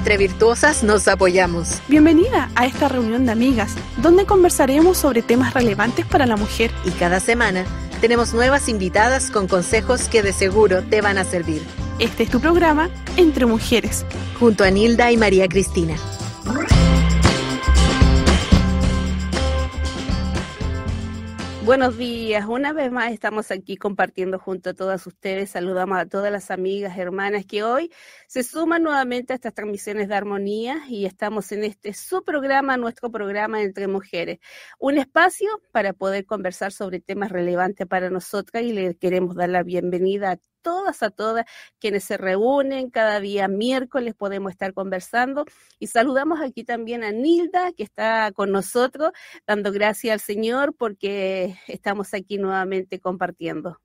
Entre virtuosas nos apoyamos. Bienvenida a esta reunión de amigas, donde conversaremos sobre temas relevantes para la mujer. Y cada semana tenemos nuevas invitadas con consejos que de seguro te van a servir. Este es tu programa, Entre Mujeres, junto a Nilda y María Cristina. Buenos días, una vez más estamos aquí compartiendo junto a todas ustedes. Saludamos a todas las amigas, hermanas que hoy se suman nuevamente a estas transmisiones de armonía y estamos en su programa, nuestro programa Entre Mujeres, un espacio para poder conversar sobre temas relevantes para nosotras, y le queremos dar la bienvenida a todas quienes se reúnen cada día miércoles. Podemos estar conversando y saludamos aquí también a Nilda, que está con nosotros, dando gracias al Señor porque estamos aquí nuevamente compartiendo.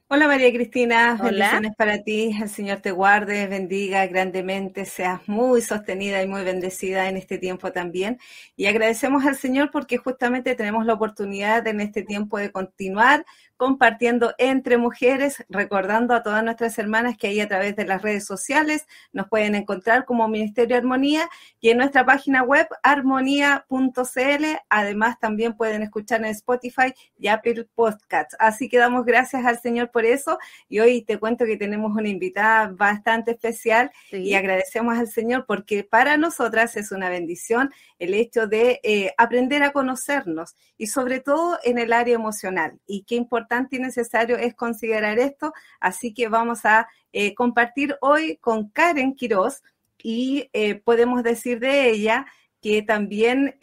Hola María Cristina, Hola. Bendiciones para ti, el Señor te guarde, bendiga grandemente, seas muy sostenida y muy bendecida en este tiempo también. Y agradecemos al Señor porque justamente tenemos la oportunidad en este tiempo de continuar compartiendo entre mujeres, recordando a todas nuestras hermanas que ahí a través de las redes sociales nos pueden encontrar como Ministerio Armonía, y en nuestra página web armonía.cl. Además también pueden escuchar en Spotify y Apple Podcasts. Así que damos gracias al Señor por eso, y hoy te cuento que tenemos una invitada bastante especial. Sí. Y agradecemos al Señor porque para nosotras es una bendición el hecho de aprender a conocernos, y sobre todo en el área emocional, y qué importante y necesario es considerar esto. Así que vamos a compartir hoy con Karen Quiroz, y podemos decir de ella que también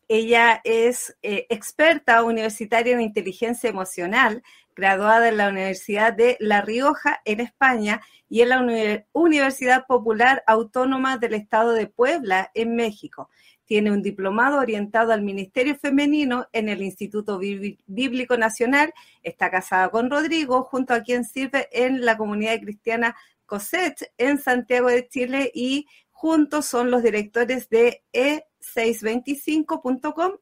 ella es experta universitaria en inteligencia emocional, graduada en la Universidad de La Rioja en España y en la Universidad Popular Autónoma del Estado de Puebla en México. Tiene un diplomado orientado al Ministerio Femenino en el Instituto Bíblico Nacional. Está casada con Rodrigo, junto a quien sirve en la comunidad cristiana Cosech en Santiago de Chile, y juntos son los directores de e625.com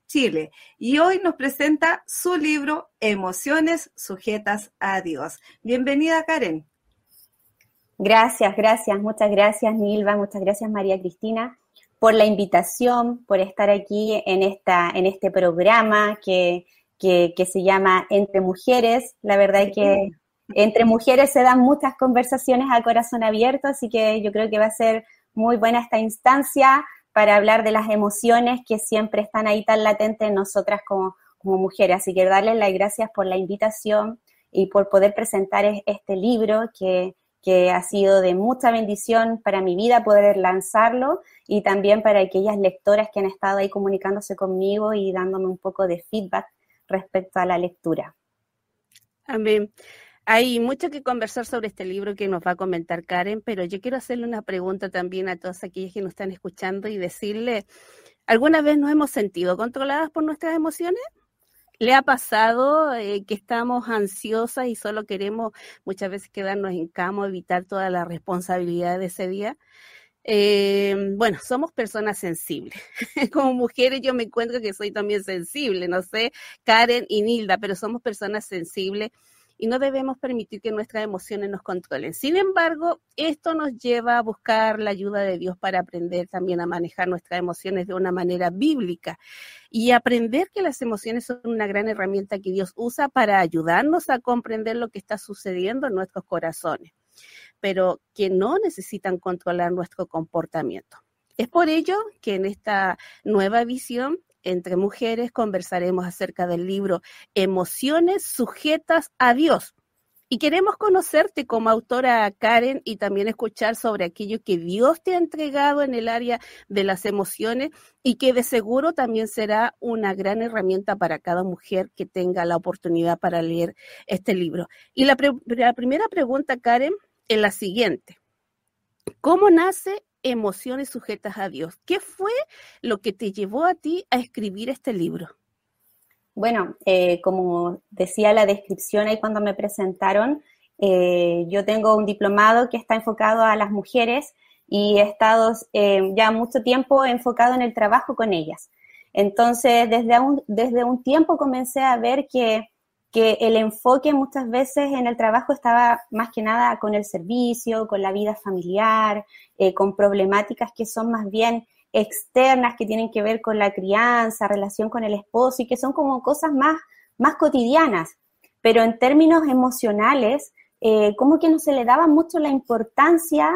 Chile. Y hoy nos presenta su libro Emociones sujetas a Dios. Bienvenida, Karen. Gracias, muchas gracias, Nilva, muchas gracias, María Cristina, por la invitación, por estar aquí en este programa que se llama Entre Mujeres. La verdad es que entre mujeres se dan muchas conversaciones a corazón abierto, así que yo creo que va a ser muy buena esta instancia para hablar de las emociones que siempre están ahí tan latentes en nosotras como mujeres. Así que darles las gracias por la invitación y por poder presentar este libro que ha sido de mucha bendición para mi vida poder lanzarlo, y también para aquellas lectoras que han estado ahí comunicándose conmigo y dándome un poco de feedback respecto a la lectura. Amén. Hay mucho que conversar sobre este libro que nos va a comentar Karen, pero yo quiero hacerle una pregunta también a todas aquellas que nos están escuchando y decirle, ¿alguna vez nos hemos sentido controladas por nuestras emociones? ¿Le ha pasado que estamos ansiosas y solo queremos muchas veces quedarnos en cama, evitar toda la responsabilidad de ese día? Bueno, somos personas sensibles. Como mujeres yo me encuentro que soy también sensible, no sé, Karen y Nilda, pero somos personas sensibles y no debemos permitir que nuestras emociones nos controlen. Sin embargo, esto nos lleva a buscar la ayuda de Dios para aprender también a manejar nuestras emociones de una manera bíblica y aprender que las emociones son una gran herramienta que Dios usa para ayudarnos a comprender lo que está sucediendo en nuestros corazones, pero que no necesitan controlar nuestro comportamiento. Es por ello que en esta nueva visión Entre Mujeres conversaremos acerca del libro Emociones sujetas a Dios. Y queremos conocerte como autora, Karen, y también escuchar sobre aquello que Dios te ha entregado en el área de las emociones, y que de seguro también será una gran herramienta para cada mujer que tenga la oportunidad para leer este libro. Y la primera pregunta, Karen, es la siguiente. ¿Cómo nace Emociones sujetas a Dios? ¿Qué fue lo que te llevó a ti a escribir este libro? Bueno, como decía la descripción ahí cuando me presentaron, yo tengo un diplomado que está enfocado a las mujeres y he estado ya mucho tiempo enfocado en el trabajo con ellas. Entonces, desde un tiempo comencé a ver que que el enfoque muchas veces en el trabajo estaba más que nada con el servicio, con la vida familiar, con problemáticas que son más bien externas, que tienen que ver con la crianza, relación con el esposo, y que son como cosas más cotidianas. Pero en términos emocionales, como que no se le daba mucho la importancia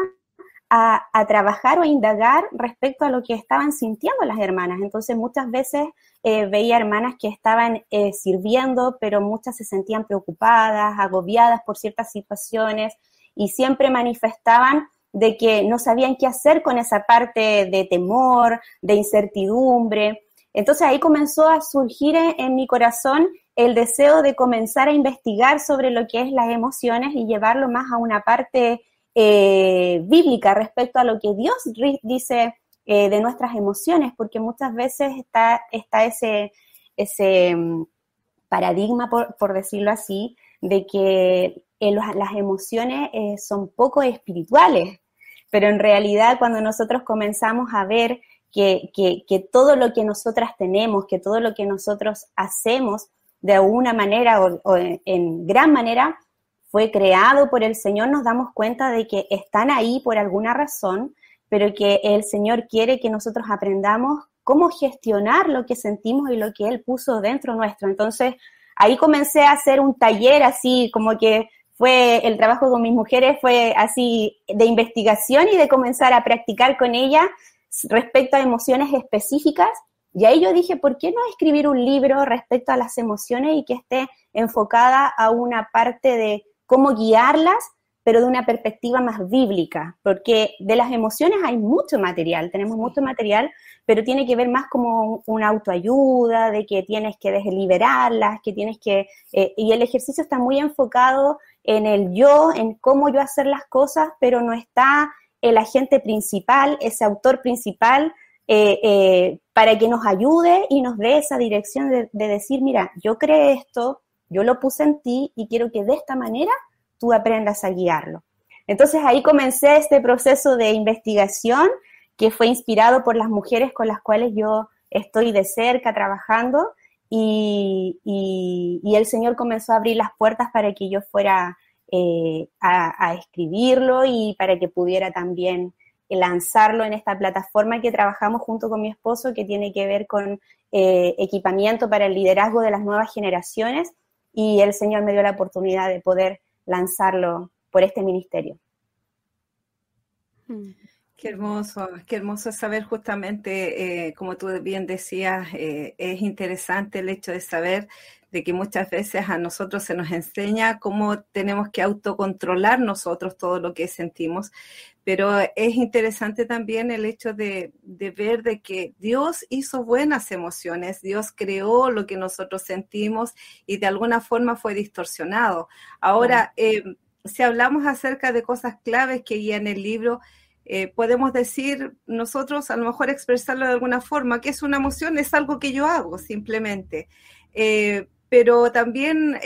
a trabajar o a indagar respecto a lo que estaban sintiendo las hermanas. Entonces muchas veces veía hermanas que estaban sirviendo, pero muchas se sentían preocupadas, agobiadas por ciertas situaciones, y siempre manifestaban de que no sabían qué hacer con esa parte de temor, de incertidumbre. Entonces ahí comenzó a surgir en mi corazón el deseo de comenzar a investigar sobre lo que es las emociones y llevarlo más a una parte bíblica respecto a lo que Dios dice de nuestras emociones, porque muchas veces está ese paradigma, por decirlo así, de que las emociones son poco espirituales, pero en realidad cuando nosotros comenzamos a ver que todo lo que nosotras tenemos, que todo lo que nosotros hacemos de alguna manera o en gran manera fue creado por el Señor, nos damos cuenta de que están ahí por alguna razón, pero que el Señor quiere que nosotros aprendamos cómo gestionar lo que sentimos y lo que Él puso dentro nuestro. Entonces, ahí comencé a hacer un taller así, como que fue el trabajo con mis mujeres, fue así de investigación y de comenzar a practicar con ellas respecto a emociones específicas. Y ahí yo dije, ¿por qué no escribir un libro respecto a las emociones y que esté enfocada a una parte de cómo guiarlas, pero de una perspectiva más bíblica? Porque de las emociones hay mucho material, tenemos mucho material, pero tiene que ver más como una autoayuda, de que tienes que liberarlas, que tienes que... y el ejercicio está muy enfocado en el yo, en cómo yo hacer las cosas, pero no está el agente principal, ese autor principal, para que nos ayude y nos dé esa dirección de decir, mira, yo creé esto, yo lo puse en ti y quiero que de esta manera tú aprendas a guiarlo. Entonces ahí comencé este proceso de investigación que fue inspirado por las mujeres con las cuales yo estoy de cerca trabajando y el Señor comenzó a abrir las puertas para que yo fuera a escribirlo y para que pudiera también lanzarlo en esta plataforma que trabajamos junto con mi esposo, que tiene que ver con equipamiento para el liderazgo de las nuevas generaciones, y el Señor me dio la oportunidad de poder lanzarlo por este ministerio. Qué hermoso saber justamente, como tú bien decías, es interesante el hecho de saber de que muchas veces a nosotros se nos enseña cómo tenemos que autocontrolar nosotros todo lo que sentimos, pero es interesante también el hecho de ver de que Dios hizo buenas emociones, Dios creó lo que nosotros sentimos y de alguna forma fue distorsionado. Ahora, si hablamos acerca de cosas claves que guían el libro, podemos decir nosotros, a lo mejor expresarlo de alguna forma, que es una emoción, es algo que yo hago simplemente, pero también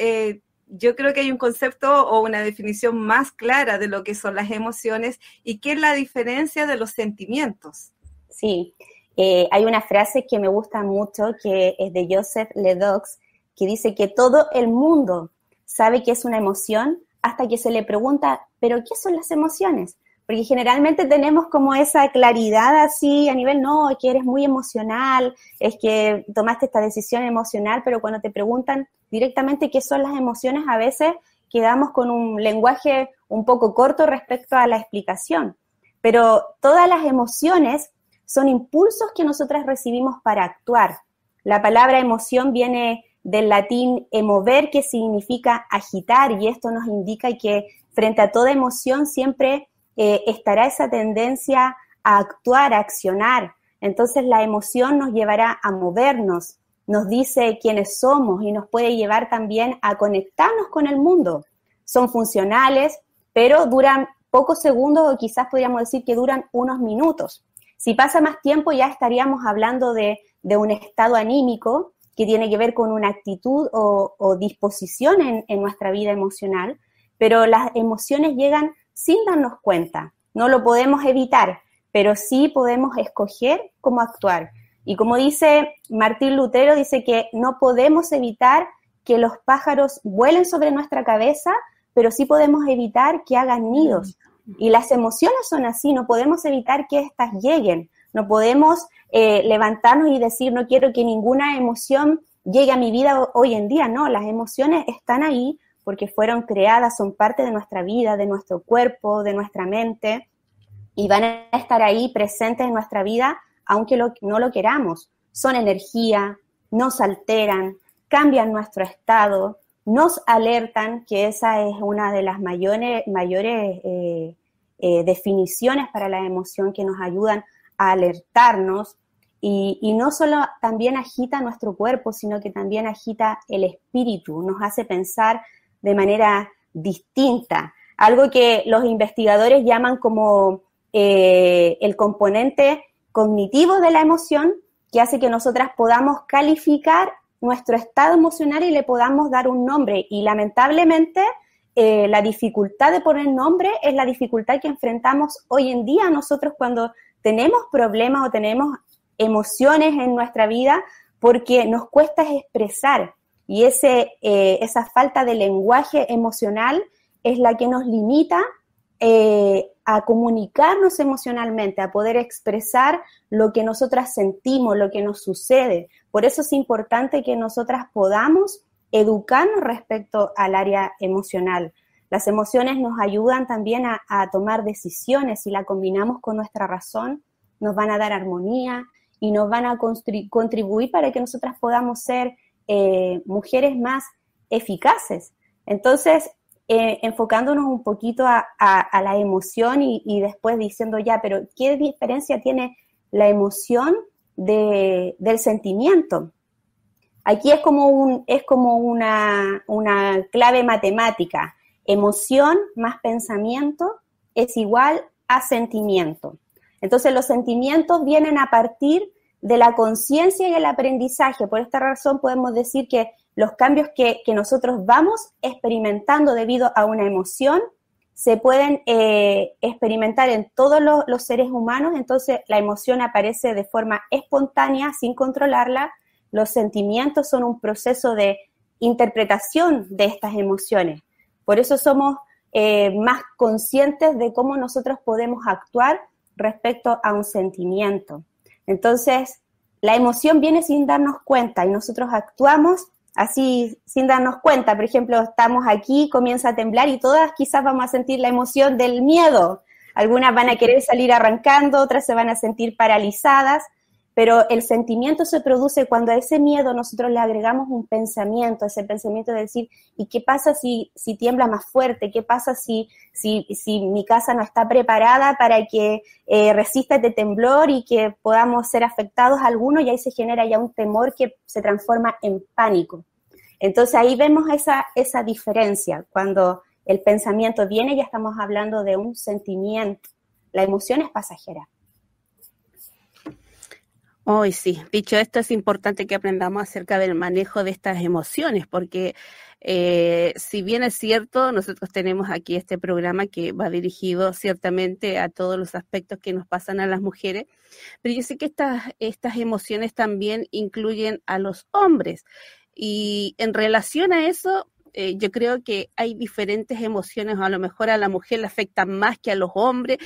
yo creo que hay un concepto o una definición más clara de lo que son las emociones y qué es la diferencia de los sentimientos. Sí, hay una frase que me gusta mucho, que es de Joseph Ledoux, que dice que todo el mundo sabe que es una emoción hasta que se le pregunta, ¿pero qué son las emociones? Porque generalmente tenemos como esa claridad así a nivel, no, es que eres muy emocional, es que tomaste esta decisión emocional, pero cuando te preguntan directamente qué son las emociones, a veces quedamos con un lenguaje un poco corto respecto a la explicación. Pero todas las emociones son impulsos que nosotras recibimos para actuar. La palabra emoción viene del latín emover, que significa agitar, y esto nos indica que frente a toda emoción siempre estará esa tendencia a actuar, a accionar. Entonces la emoción nos llevará a movernos, nos dice quiénes somos y nos puede llevar también a conectarnos con el mundo. Son funcionales, pero duran pocos segundos o quizás podríamos decir que duran unos minutos. Si pasa más tiempo ya estaríamos hablando de un estado anímico que tiene que ver con una actitud o disposición en nuestra vida emocional, pero las emociones llegan sin darnos cuenta. No lo podemos evitar, pero sí podemos escoger cómo actuar. Y como dice Martín Lutero, dice que no podemos evitar que los pájaros vuelen sobre nuestra cabeza, pero sí podemos evitar que hagan nidos. Y las emociones son así, no podemos evitar que éstas lleguen, no podemos levantarnos y decir no quiero que ninguna emoción llegue a mi vida hoy en día. No, las emociones están ahí porque fueron creadas, son parte de nuestra vida, de nuestro cuerpo, de nuestra mente, y van a estar ahí presentes en nuestra vida aunque no lo queramos. Son energía, nos alteran, cambian nuestro estado, nos alertan, que esa es una de las mayores definiciones para la emoción, que nos ayudan a alertarnos, y no solo también agita nuestro cuerpo, sino que también agita el espíritu, nos hace pensar de manera distinta, algo que los investigadores llaman como el componente cognitivo de la emoción, que hace que nosotras podamos calificar nuestro estado emocional y le podamos dar un nombre. Y lamentablemente la dificultad de poner nombre es la dificultad que enfrentamos hoy en día nosotros cuando tenemos problemas o tenemos emociones en nuestra vida, porque nos cuesta expresar, y esa falta de lenguaje emocional es la que nos limita a comunicarnos emocionalmente, a poder expresar lo que nosotras sentimos, lo que nos sucede. Por eso es importante que nosotras podamos educarnos respecto al área emocional. Las emociones nos ayudan también a tomar decisiones. Si la combinamos con nuestra razón, nos van a dar armonía y nos van a contribuir para que nosotras podamos ser mujeres más eficaces. Entonces, enfocándonos un poquito a la emoción y después diciendo ya, pero ¿qué diferencia tiene la emoción del sentimiento? Aquí es como una clave matemática. Emoción más pensamiento es igual a sentimiento. Entonces los sentimientos vienen a partir de la conciencia y el aprendizaje. Por esta razón podemos decir que los cambios que nosotros vamos experimentando debido a una emoción se pueden experimentar en todos los seres humanos. Entonces la emoción aparece de forma espontánea, sin controlarla. Los sentimientos son un proceso de interpretación de estas emociones. Por eso somos más conscientes de cómo nosotros podemos actuar respecto a un sentimiento. Entonces, la emoción viene sin darnos cuenta y nosotros actuamos así sin darnos cuenta. Por ejemplo, estamos aquí, comienza a temblar y todas quizás vamos a sentir la emoción del miedo. Algunas van a querer salir arrancando, otras se van a sentir paralizadas, pero el sentimiento se produce cuando a ese miedo nosotros le agregamos un pensamiento, ese pensamiento de decir, ¿y qué pasa si tiembla más fuerte? ¿Qué pasa si mi casa no está preparada para que resista este temblor y que podamos ser afectados algunos? Y ahí se genera ya un temor que se transforma en pánico. Entonces ahí vemos esa diferencia. Cuando el pensamiento viene, ya estamos hablando de un sentimiento. La emoción es pasajera. Hoy sí, dicho esto, es importante que aprendamos acerca del manejo de estas emociones, porque si bien es cierto, nosotros tenemos aquí este programa que va dirigido ciertamente a todos los aspectos que nos pasan a las mujeres, pero yo sé que estas emociones también incluyen a los hombres, y en relación a eso, yo creo que hay diferentes emociones, a lo mejor a la mujer le afectan más que a los hombres,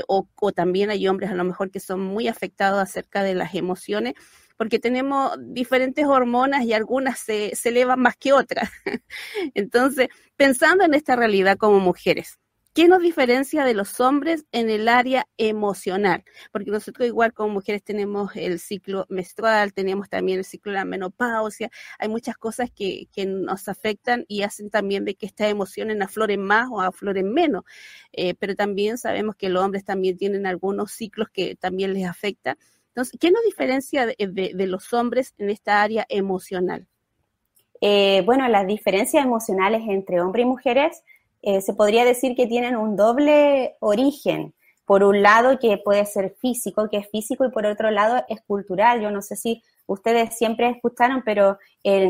o también hay hombres a lo mejor que son muy afectados acerca de las emociones, porque tenemos diferentes hormonas y algunas se elevan más que otras. Entonces, pensando en esta realidad como mujeres, ¿qué nos diferencia de los hombres en el área emocional? Porque nosotros igual como mujeres tenemos el ciclo menstrual, tenemos también el ciclo de la menopausia, hay muchas cosas que nos afectan y hacen también de que estas emociones afloren más o afloren menos, pero también sabemos que los hombres también tienen algunos ciclos que también les afectan. Entonces, ¿qué nos diferencia de los hombres en esta área emocional? Bueno, las diferencias emocionales entre hombres y mujeres se podría decir que tienen un doble origen. Por un lado, que puede ser físico, que es físico, y por otro lado es cultural. Yo no sé si ustedes siempre escucharon, pero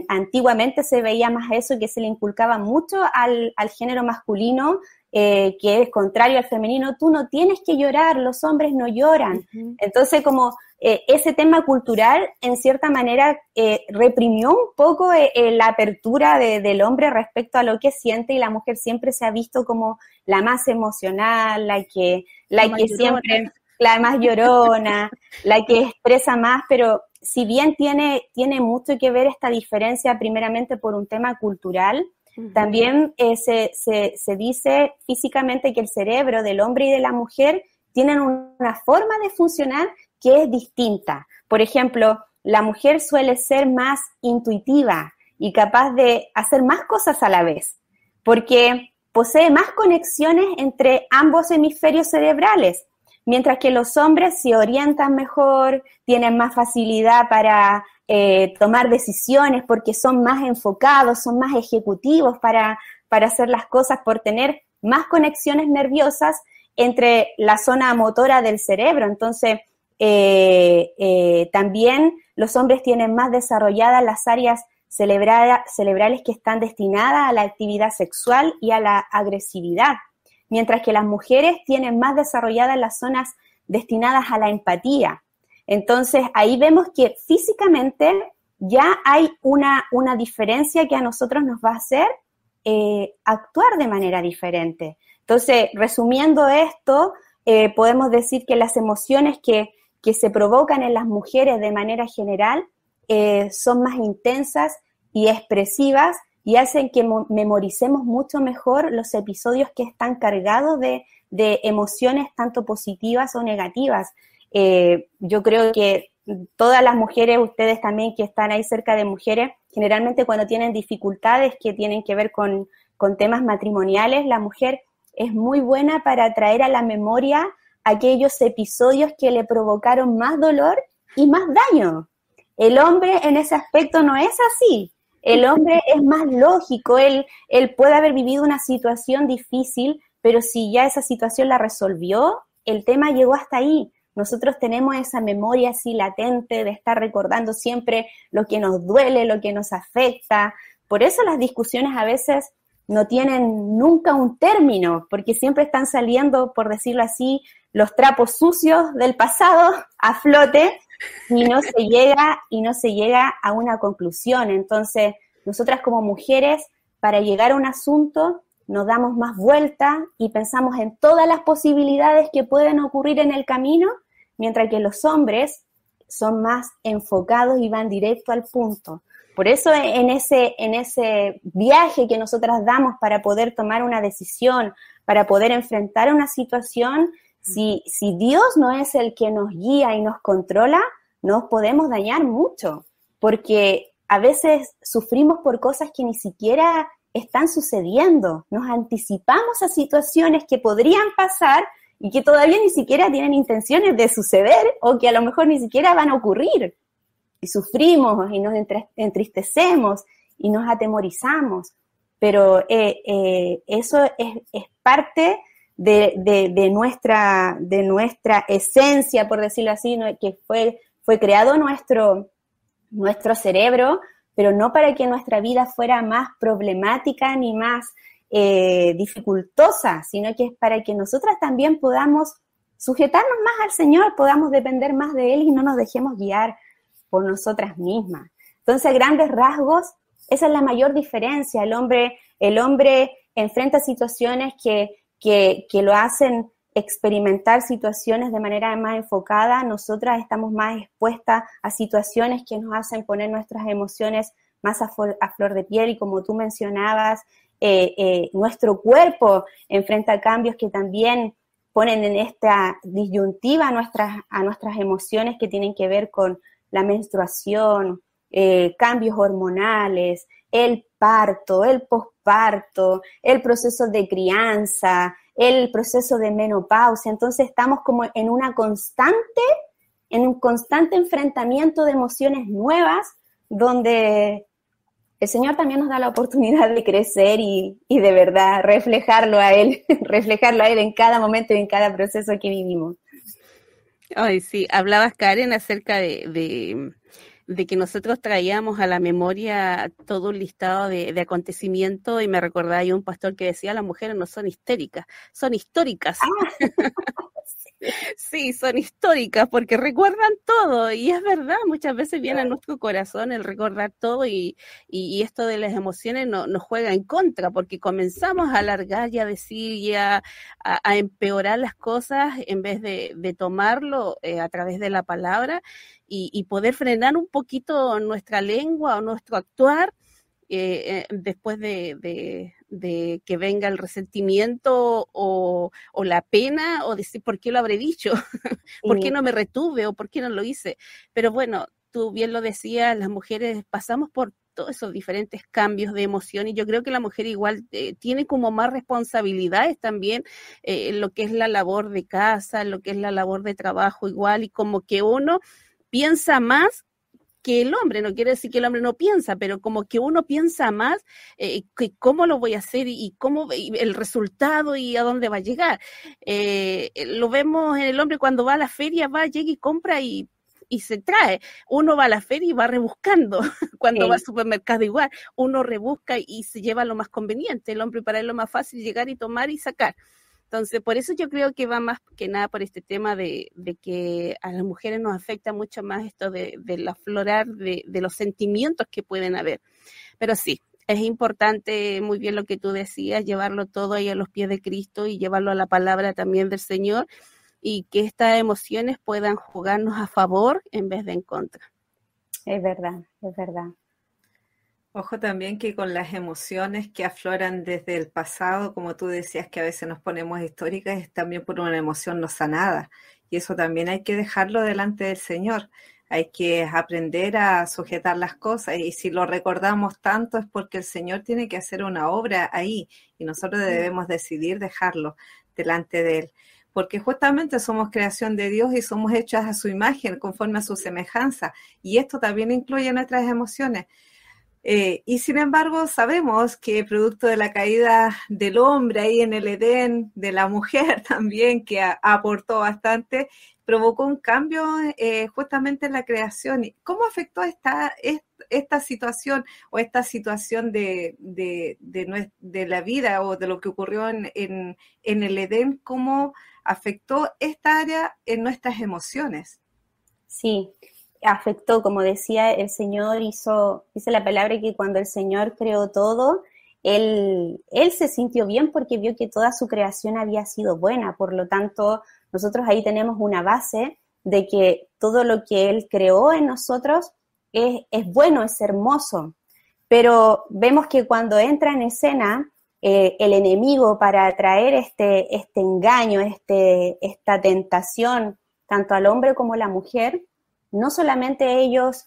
antiguamente se veía más eso, que se le inculcaba mucho al género masculino, que es contrario al femenino. Tú no tienes que llorar, los hombres no lloran. Uh-huh. Entonces, como ese tema cultural, en cierta manera, reprimió un poco la apertura del hombre respecto a lo que siente, y la mujer siempre se ha visto como la más emocional, la que siempre, la más llorona, la que expresa más, pero si bien tiene mucho que ver esta diferencia, primeramente por un tema cultural, también se dice físicamente que el cerebro del hombre y de la mujer tienen una forma de funcionar que es distinta. Por ejemplo, la mujer suele ser más intuitiva y capaz de hacer más cosas a la vez, porque posee más conexiones entre ambos hemisferios cerebrales, mientras que los hombres se orientan mejor, tienen más facilidad para tomar decisiones porque son más enfocados, son más ejecutivos para hacer las cosas, por tener más conexiones nerviosas entre la zona motora del cerebro. Entonces, también los hombres tienen más desarrolladas las áreas cerebrales que están destinadas a la actividad sexual y a la agresividad, mientras que las mujeres tienen más desarrolladas las zonas destinadas a la empatía. Entonces, ahí vemos que físicamente ya hay una diferencia que a nosotros nos va a hacer actuar de manera diferente. Entonces, resumiendo esto, podemos decir que las emociones que se provocan en las mujeres de manera general son más intensas y expresivas y hacen que memoricemos mucho mejor los episodios que están cargados de emociones tanto positivas o negativas. Yo creo que todas las mujeres, ustedes también que están ahí cerca de mujeres, generalmente cuando tienen dificultades que tienen que ver con temas matrimoniales, la mujer es muy buena para traer a la memoria aquellos episodios que le provocaron más dolor y más daño. El hombre en ese aspecto no es así. El hombre es más lógico, él puede haber vivido una situación difícil, pero si ya esa situación la resolvió, el tema llegó hasta ahí. Nosotros tenemos esa memoria así latente de estar recordando siempre lo que nos duele, lo que nos afecta. Por eso las discusiones a veces no tienen nunca un término, porque siempre están saliendo, por decirlo así, los trapos sucios del pasado a flote y no se llega a una conclusión. Entonces, nosotras como mujeres, para llegar a un asunto, nos damos más vuelta y pensamos en todas las posibilidades que pueden ocurrir en el camino, mientras que los hombres son más enfocados y van directo al punto. Por eso en ese viaje que nosotras damos para poder tomar una decisión, para poder enfrentar una situación, si Dios no es el que nos guía y nos controla, nos podemos dañar mucho, porque a veces sufrimos por cosas que ni siquiera están sucediendo. Nos anticipamos a situaciones que podrían pasar y que todavía ni siquiera tienen intenciones de suceder o que a lo mejor ni siquiera van a ocurrir. Y sufrimos y nos entristecemos y nos atemorizamos. Pero eso es parte de nuestra esencia, por decirlo así, que fue creado nuestro cerebro, pero no para que nuestra vida fuera más problemática ni más dificultosa, sino que es para que nosotras también podamos sujetarnos más al Señor, podamos depender más de Él y no nos dejemos guiar por nosotras mismas. Entonces, a grandes rasgos, esa es la mayor diferencia. El hombre enfrenta situaciones que lo hacen experimentar situaciones de manera más enfocada. Nosotras estamos más expuestas a situaciones que nos hacen poner nuestras emociones más a flor de piel, y como tú mencionabas, nuestro cuerpo enfrenta cambios que también ponen en esta disyuntiva a nuestras emociones que tienen que ver con la menstruación, cambios hormonales, el parto, el posparto, el proceso de crianza, el proceso de menopausia. Entonces estamos como en un constante enfrentamiento de emociones nuevas, donde el Señor también nos da la oportunidad de crecer y de verdad reflejarlo a Él en cada momento y en cada proceso que vivimos. Ay, sí, hablabas, Karen, acerca de que nosotros traíamos a la memoria todo un listado de acontecimientos, y me recordaba yo un pastor que decía: las mujeres no son histéricas, son históricas. Sí, son históricas porque recuerdan todo y es verdad, muchas veces viene a nuestro corazón el recordar todo y esto de las emociones nos juega en contra porque comenzamos a alargar y a decir y a empeorar las cosas en vez de tomarlo a través de la palabra y poder frenar un poquito nuestra lengua o nuestro actuar después de que venga el resentimiento o la pena o decir por qué lo habré dicho, por qué no me retuve o por qué no lo hice. Pero bueno, tú bien lo decías, las mujeres pasamos por todos esos diferentes cambios de emoción y yo creo que la mujer igual tiene como más responsabilidades también en lo que es la labor de casa, en lo que es la labor de trabajo igual y como que uno piensa más que el hombre, no quiere decir que el hombre no piensa, pero como que uno piensa más que cómo lo voy a hacer y cómo y el resultado y a dónde va a llegar. Lo vemos en el hombre cuando va a la feria, llega y compra y se trae. Uno va a la feria y va rebuscando. Cuando va al supermercado igual, uno rebusca y se lleva lo más conveniente. El hombre para él lo más fácil llegar y tomar y sacar. Entonces, por eso yo creo que va más que nada por este tema de que a las mujeres nos afecta mucho más esto del aflorar de los sentimientos que pueden haber. Pero sí, es importante, muy bien lo que tú decías, llevarlo todo ahí a los pies de Cristo y llevarlo a la palabra también del Señor y que estas emociones puedan jugarnos a favor en vez de en contra. Es verdad, es verdad. Ojo también que con las emociones que afloran desde el pasado, como tú decías que a veces nos ponemos históricas, es también por una emoción no sanada. Y eso también hay que dejarlo delante del Señor. Hay que aprender a sujetar las cosas y si lo recordamos tanto es porque el Señor tiene que hacer una obra ahí y nosotros debemos decidir dejarlo delante de Él. Porque justamente somos creación de Dios y somos hechas a su imagen, conforme a su semejanza. Y esto también incluye nuestras emociones. Y sin embargo sabemos que producto de la caída del hombre ahí en el Edén, de la mujer también que aportó bastante, provocó un cambio justamente en la creación. ¿Cómo afectó esta situación o esta situación de la vida o de lo que ocurrió en el Edén? ¿Cómo afectó esta área en nuestras emociones? Sí, afectó, como decía, el Señor dice la palabra que cuando el Señor creó todo, él se sintió bien porque vio que toda su creación había sido buena, por lo tanto, nosotros ahí tenemos una base de que todo lo que Él creó en nosotros es bueno, es hermoso, pero vemos que cuando entra en escena el enemigo para traer este engaño, esta tentación, tanto al hombre como a la mujer, no solamente ellos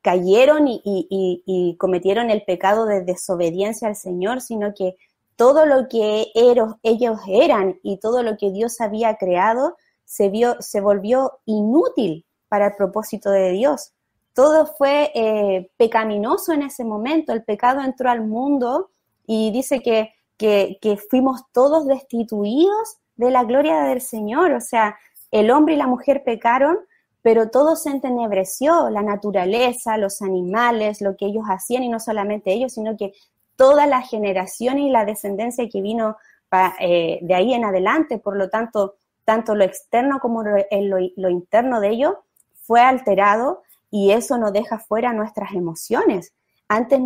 cayeron y cometieron el pecado de desobediencia al Señor, sino que todo lo que ellos eran y todo lo que Dios había creado se volvió inútil para el propósito de Dios. Todo fue pecaminoso en ese momento, el pecado entró al mundo y dice que fuimos todos destituidos de la gloria del Señor, o sea, el hombre y la mujer pecaron, pero todo se entenebreció, la naturaleza, los animales, lo que ellos hacían, y no solamente ellos, sino que toda la generación y la descendencia que vino de ahí en adelante. Por lo tanto lo externo como lo interno de ellos fue alterado, y eso nos deja fuera nuestras emociones. Antes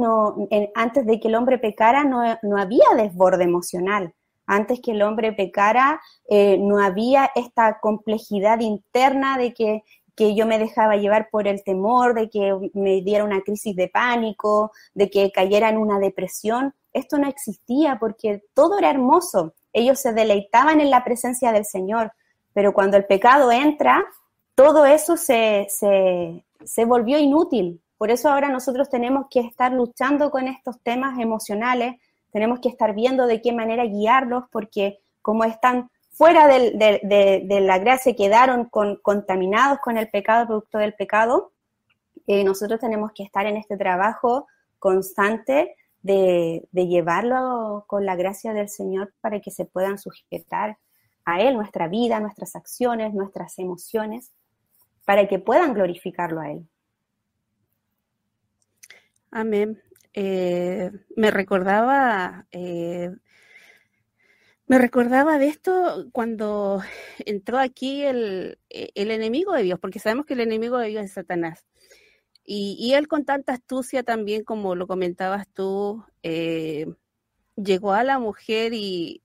de que el hombre pecara no había desborde emocional. Antes que el hombre pecara no había esta complejidad interna de que yo me dejaba llevar por el temor, de que me diera una crisis de pánico, de que cayera en una depresión. Esto no existía porque todo era hermoso. Ellos se deleitaban en la presencia del Señor, pero cuando el pecado entra, todo eso se volvió inútil. Por eso ahora nosotros tenemos que estar luchando con estos temas emocionales, tenemos que estar viendo de qué manera guiarlos, porque como están fuera de la gracia, quedaron contaminados con el pecado, producto del pecado, nosotros tenemos que estar en este trabajo constante de llevarlo con la gracia del Señor para que se puedan sujetar a Él, nuestra vida, nuestras acciones, nuestras emociones, para que puedan glorificarlo a Él. Amén. Me recordaba Me recordaba de esto cuando entró aquí el enemigo de Dios, porque sabemos que el enemigo de Dios es Satanás. Y él con tanta astucia también, como lo comentabas tú, llegó a la mujer y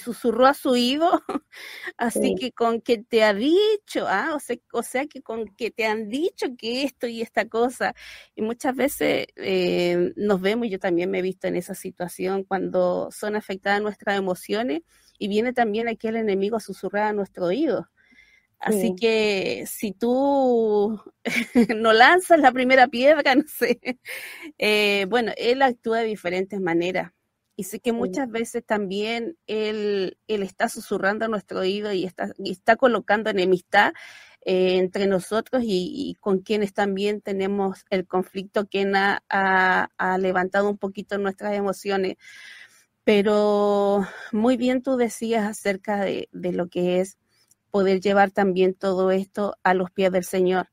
susurró a su oído, así Sí, que con que te ha dicho, o sea que con que te han dicho que esto y esta cosa, y muchas veces nos vemos, yo también me he visto en esa situación, cuando son afectadas nuestras emociones, y viene también aquí el enemigo a susurrar a nuestro oído. Así sí, que si tú no lanzas la primera piedra, no sé, bueno, él actúa de diferentes maneras. Y sé que sí, muchas veces también él está susurrando a nuestro oído y está colocando enemistad entre nosotros y con quienes también tenemos el conflicto, quien ha levantado un poquito nuestras emociones. Pero muy bien tú decías acerca de lo que es poder llevar también todo esto a los pies del Señor.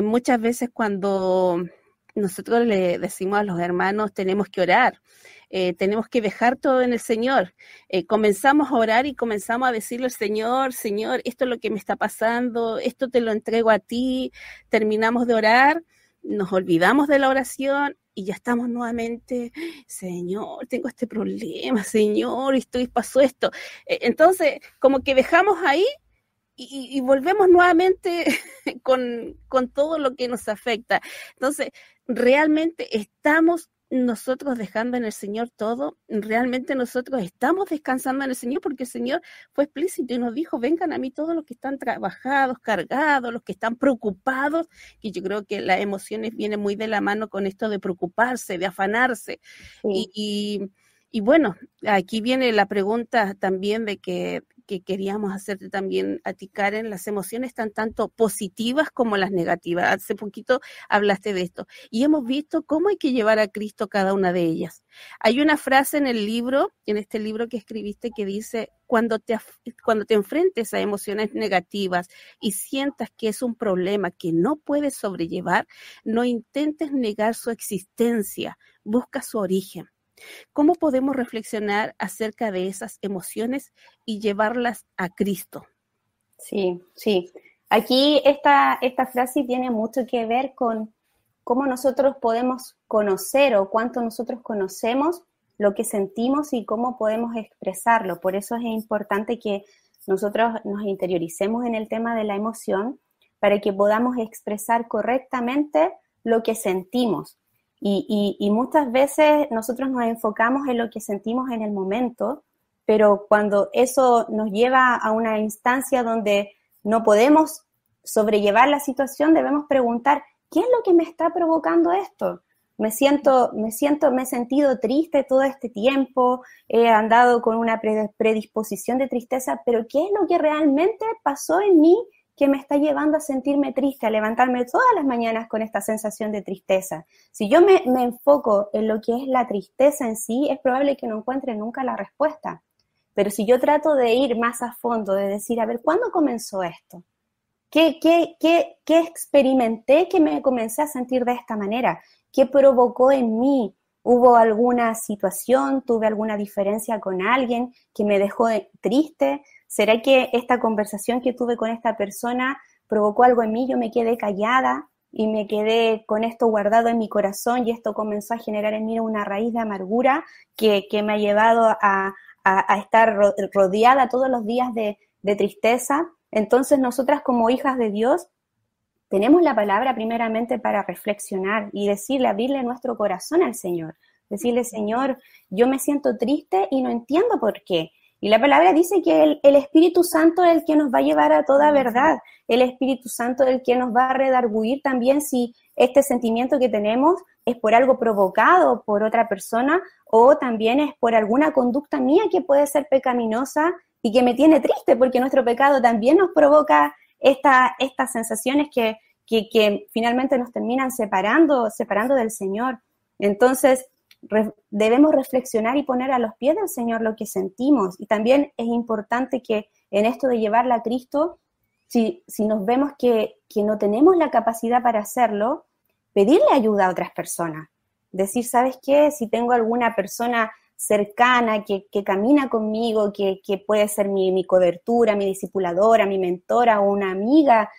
Muchas veces cuando nosotros le decimos a los hermanos, tenemos que orar, tenemos que dejar todo en el Señor. Comenzamos a orar y comenzamos a decirle al Señor, Señor, esto es lo que me está pasando, esto te lo entrego a ti. Terminamos de orar, nos olvidamos de la oración y ya estamos nuevamente, Señor, tengo este problema, Señor, pasó esto. Entonces, como que dejamos ahí y volvemos nuevamente con todo lo que nos afecta. Entonces, realmente estamos nosotros dejando en el Señor todo, realmente nosotros estamos descansando en el Señor, porque el Señor fue explícito y nos dijo, vengan a mí todos los que están trabajados, cargados, los que están preocupados, y yo creo que las emociones vienen muy de la mano con esto de preocuparse, de afanarse. sí. Y bueno, aquí viene la pregunta también de que queríamos hacerte también a ti, Karen. Las emociones están tanto positivas como las negativas. Hace poquito hablaste de esto y hemos visto cómo hay que llevar a Cristo cada una de ellas. Hay una frase en el libro, en este libro que escribiste, que dice, cuando te enfrentes a emociones negativas y sientas que es un problema que no puedes sobrellevar, no intentes negar su existencia, busca su origen. ¿Cómo podemos reflexionar acerca de esas emociones y llevarlas a Cristo? Sí, sí. Aquí esta frase tiene mucho que ver con cómo nosotros podemos conocer o cuánto nosotros conocemos lo que sentimos y cómo podemos expresarlo. Por eso es importante que nosotros nos interioricemos en el tema de la emoción para que podamos expresar correctamente lo que sentimos. Y muchas veces nosotros nos enfocamos en lo que sentimos en el momento, pero cuando eso nos lleva a una instancia donde no podemos sobrellevar la situación, debemos preguntar, ¿qué es lo que me está provocando esto? Me he sentido triste todo este tiempo, he andado con una predisposición de tristeza, pero ¿qué es lo que realmente pasó en mí que me está llevando a sentirme triste, a levantarme todas las mañanas con esta sensación de tristeza? Si yo me enfoco en lo que es la tristeza en sí, es probable que no encuentre nunca la respuesta. Pero si yo trato de ir más a fondo, de decir, a ver, ¿cuándo comenzó esto? ¿Qué experimenté que me comencé a sentir de esta manera? ¿Qué provocó en mí? ¿Hubo alguna situación? ¿Tuve alguna diferencia con alguien que me dejó triste? ¿Será que esta conversación que tuve con esta persona provocó algo en mí? Yo me quedé callada y me quedé con esto guardado en mi corazón y esto comenzó a generar en mí una raíz de amargura que me ha llevado a estar rodeada todos los días de tristeza. Entonces nosotras como hijas de Dios tenemos la palabra primeramente para reflexionar y decirle, abrirle nuestro corazón al Señor. Decirle, Señor, yo me siento triste y no entiendo por qué. Y la palabra dice que el Espíritu Santo es el que nos va a llevar a toda verdad. El Espíritu Santo es el que nos va a redarguir también si este sentimiento que tenemos es por algo provocado por otra persona o también es por alguna conducta mía que puede ser pecaminosa y que me tiene triste, porque nuestro pecado también nos provoca estas sensaciones que finalmente nos terminan separando del Señor. Entonces, debemos reflexionar y poner a los pies del Señor lo que sentimos. Y también es importante que en esto de llevarla a Cristo, si nos vemos que no tenemos la capacidad para hacerlo, pedirle ayuda a otras personas. Decir, ¿sabes qué? Si tengo alguna persona cercana, que camina conmigo, que puede ser mi cobertura, mi discipuladora, mi mentora, o una amiga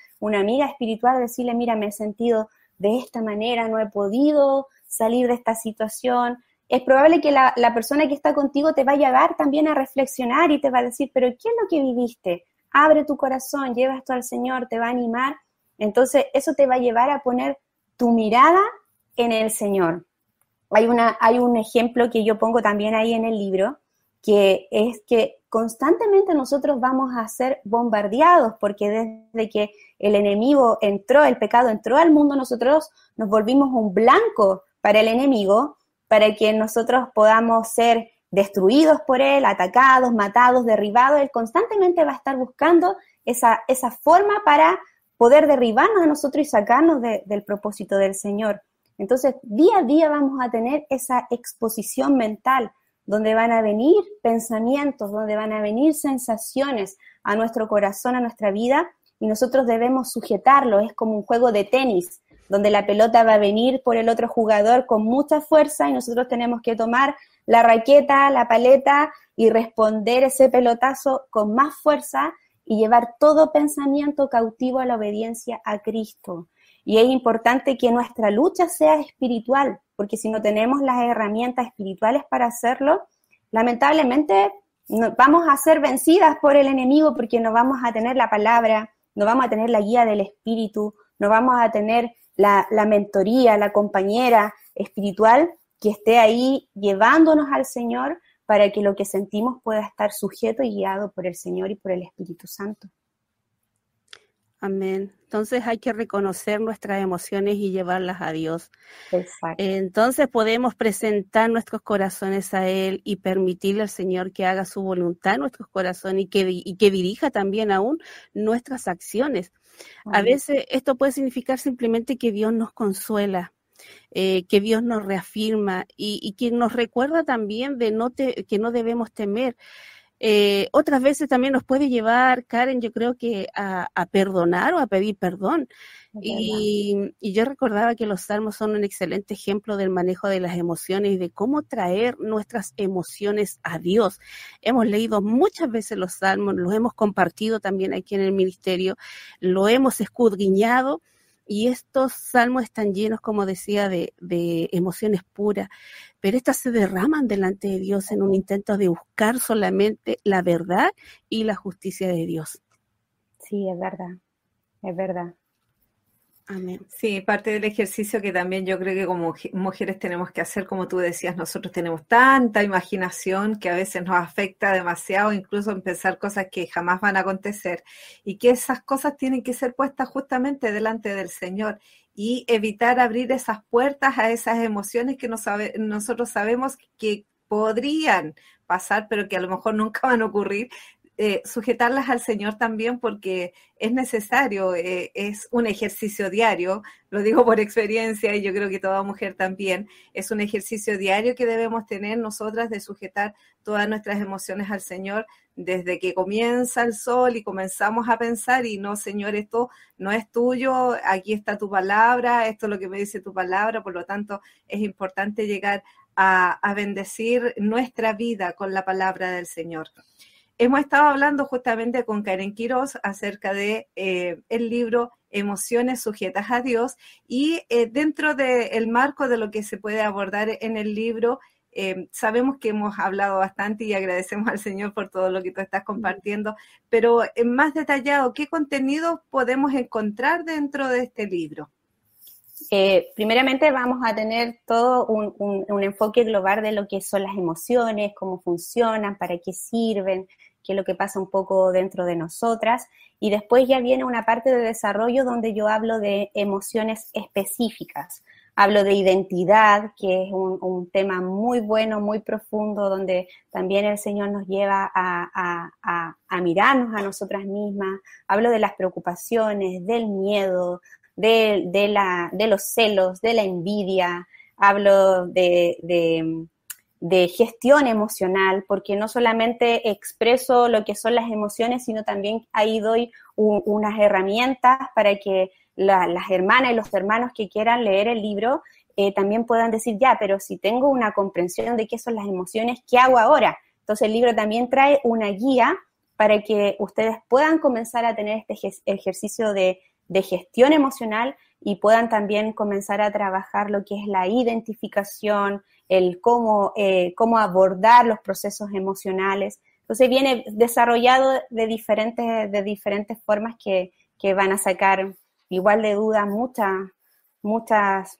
espiritual, decirle, mira, me he sentido de esta manera, no he podido salir de esta situación. Es probable que la persona que está contigo te va a llevar también a reflexionar y te va a decir, pero ¿qué es lo que viviste? Abre tu corazón, lleva esto al Señor, te va a animar. Entonces, eso te va a llevar a poner tu mirada en el Señor. Hay un ejemplo que yo pongo también ahí en el libro, que es que constantemente nosotros vamos a ser bombardeados, porque desde que el enemigo entró, el pecado entró al mundo, nosotros nos volvimos un blanco para el enemigo, para que nosotros podamos ser destruidos por él, atacados, matados, derribados. Él constantemente va a estar buscando esa forma para poder derribarnos a nosotros y sacarnos del propósito del Señor. Entonces, día a día vamos a tener esa exposición mental, donde van a venir pensamientos, donde van a venir sensaciones a nuestro corazón, a nuestra vida, y nosotros debemos sujetarlo. Es como un juego de tenis, donde la pelota va a venir por el otro jugador con mucha fuerza y nosotros tenemos que tomar la raqueta, la paleta y responder ese pelotazo con más fuerza y llevar todo pensamiento cautivo a la obediencia a Cristo. Y es importante que nuestra lucha sea espiritual, porque si no tenemos las herramientas espirituales para hacerlo, lamentablemente vamos a ser vencidas por el enemigo, porque no vamos a tener la palabra, no vamos a tener la guía del Espíritu, no vamos a tener la mentoría, la compañera espiritual que esté ahí llevándonos al Señor para que lo que sentimos pueda estar sujeto y guiado por el Señor y por el Espíritu Santo. Amén. Entonces hay que reconocer nuestras emociones y llevarlas a Dios. Exacto. Entonces podemos presentar nuestros corazones a Él y permitirle al Señor que haga su voluntad en nuestros corazones y que dirija también aún nuestras acciones. Amén. A veces esto puede significar simplemente que Dios nos consuela, que Dios nos reafirma y que nos recuerda también de que no debemos temer. Otras veces también nos puede llevar, Karen, yo creo que a perdonar o a pedir perdón. Y yo recordaba que los salmos son un excelente ejemplo del manejo de las emociones y de cómo traer nuestras emociones a Dios. Hemos leído muchas veces los salmos, los hemos compartido también aquí en el ministerio, lo hemos escudriñado. Y estos salmos están llenos, como decía, de emociones puras, pero estas se derraman delante de Dios en un intento de buscar solamente la verdad y la justicia de Dios. Sí, es verdad, es verdad. Amén. Sí, parte del ejercicio que también yo creo que como mujeres tenemos que hacer, como tú decías, nosotros tenemos tanta imaginación que a veces nos afecta demasiado, incluso en pensar cosas que jamás van a acontecer, y que esas cosas tienen que ser puestas justamente delante del Señor y evitar abrir esas puertas a esas emociones que nosotros sabemos que podrían pasar, pero que a lo mejor nunca van a ocurrir. Sujetarlas al Señor también, porque es necesario, es un ejercicio diario, lo digo por experiencia y yo creo que toda mujer también, es un ejercicio diario que debemos tener nosotras de sujetar todas nuestras emociones al Señor desde que comienza el sol y comenzamos a pensar y no, Señor, esto no es tuyo, aquí está tu palabra, esto es lo que me dice tu palabra, por lo tanto es importante llegar a bendecir nuestra vida con la palabra del Señor. Hemos estado hablando justamente con Karen Quiroz acerca de el libro Emociones sujetas a Dios y dentro del marco de lo que se puede abordar en el libro, sabemos que hemos hablado bastante y agradecemos al Señor por todo lo que tú estás compartiendo, pero más detallado, ¿qué contenido podemos encontrar dentro de este libro? Primeramente vamos a tener todo un enfoque global de lo que son las emociones, cómo funcionan, para qué sirven, qué es lo que pasa un poco dentro de nosotras, y después ya viene una parte de desarrollo donde yo hablo de emociones específicas, hablo de identidad, que es un tema muy bueno, muy profundo, donde también el Señor nos lleva a mirarnos a nosotras mismas, hablo de las preocupaciones, del miedo, de los celos, de la envidia, hablo de gestión emocional, porque no solamente expreso lo que son las emociones, sino también ahí doy unas herramientas para que las hermanas y los hermanos que quieran leer el libro también puedan decir, ya, pero si tengo una comprensión de qué son las emociones, ¿qué hago ahora? Entonces el libro también trae una guía para que ustedes puedan comenzar a tener este ejercicio de gestión emocional y puedan también comenzar a trabajar lo que es la identificación, el cómo abordar los procesos emocionales. Entonces viene desarrollado de diferentes formas que van a sacar igual de dudas muchas